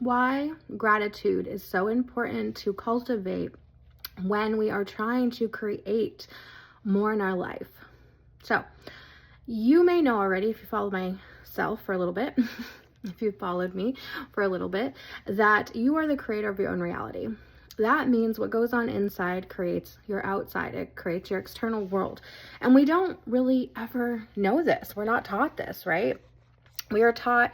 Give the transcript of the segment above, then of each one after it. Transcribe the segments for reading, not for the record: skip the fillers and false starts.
why gratitude is so important to cultivate when we are trying to create more in our life. So you may know already, if you follow myself for a little bit, if you followed me for a little bit, that you are the creator of your own reality. That means what goes on inside creates your outside. It creates your external world. And we don't really ever know this. We're not taught this, right? We are taught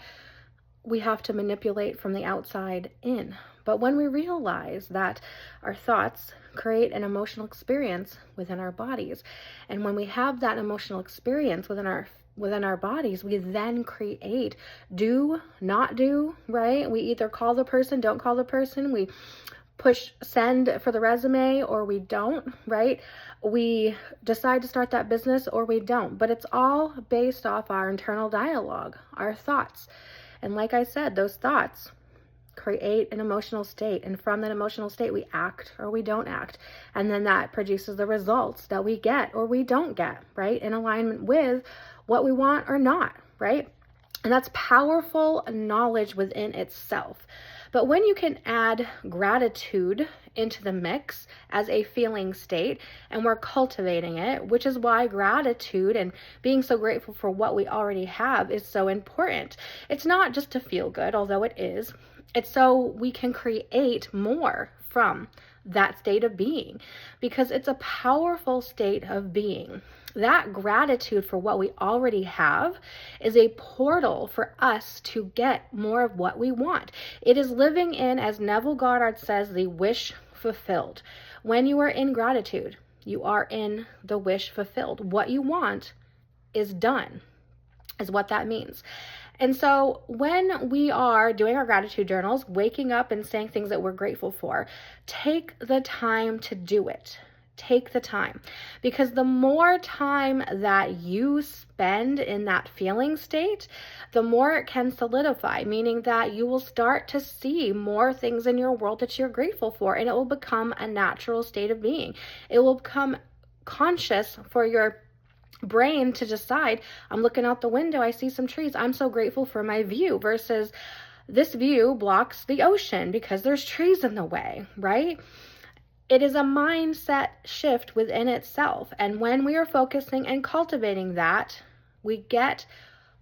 we have to manipulate from the outside in. But when we realize that our thoughts create an emotional experience within our bodies, and when we have that emotional experience within our bodies, we then create do, not do, right? We either call the person, don't call the person, we push send for the resume, or we don't, right? We decide to start that business or we don't, but it's all based off our internal dialogue, our thoughts. And like I said, those thoughts create an emotional state, and from that emotional state we act or we don't act, and then that produces the results that we get or we don't get, right, in alignment with what we want or not, right? And that's powerful knowledge within itself. But when you can add gratitude into the mix as a feeling state, and we're cultivating it, which is why gratitude and being so grateful for what we already have is so important. It's not just to feel good, although it is. It's so we can create more from that state of being, because it's a powerful state of being. That gratitude for what we already have is a portal for us to get more of what we want. It is living in, as Neville Goddard says, the wish fulfilled. When you are in gratitude, you are in the wish fulfilled. What you want is done, is what that means. And so when we are doing our gratitude journals, waking up and saying things that we're grateful for, take the time to do it. Take the time, because the more time that you spend in that feeling state, the more it can solidify, meaning that you will start to see more things in your world that you're grateful for, and it will become a natural state of being. It will become conscious for your brain to decide, I'm looking out the window, I see some trees, I'm so grateful for my view, versus this view blocks the ocean because there's trees in the way, right? It is a mindset shift within itself. And when we are focusing and cultivating that, we get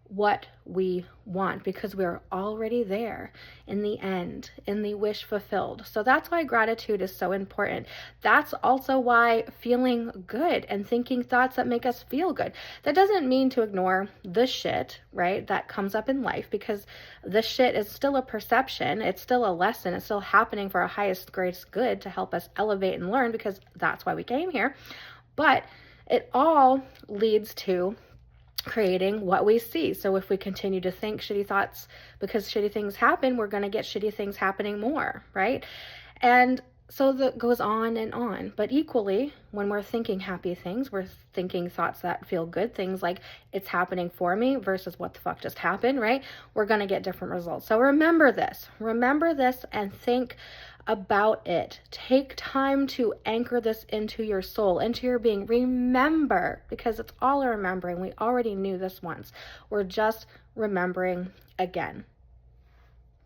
what we want, because we're already there in the end, in the wish fulfilled. So that's why gratitude is so important. That's also why feeling good and thinking thoughts that make us feel good. That doesn't mean to ignore the shit, right, that comes up in life, because the shit is still a perception. It's still a lesson. It's still happening for our highest, greatest good to help us elevate and learn, because that's why we came here. But it all leads to creating what we see. So if we continue to think shitty thoughts because shitty things happen, we're going to get shitty things happening more, right? And so that goes on and on. But equally, when we're thinking happy things, we're thinking thoughts that feel good, things like it's happening for me versus what the fuck just happened, right? We're going to get different results. So remember this and think about it. Take time to anchor this into your soul, into your being. Remember, because it's all a remembering. We already knew this once. We're just remembering again.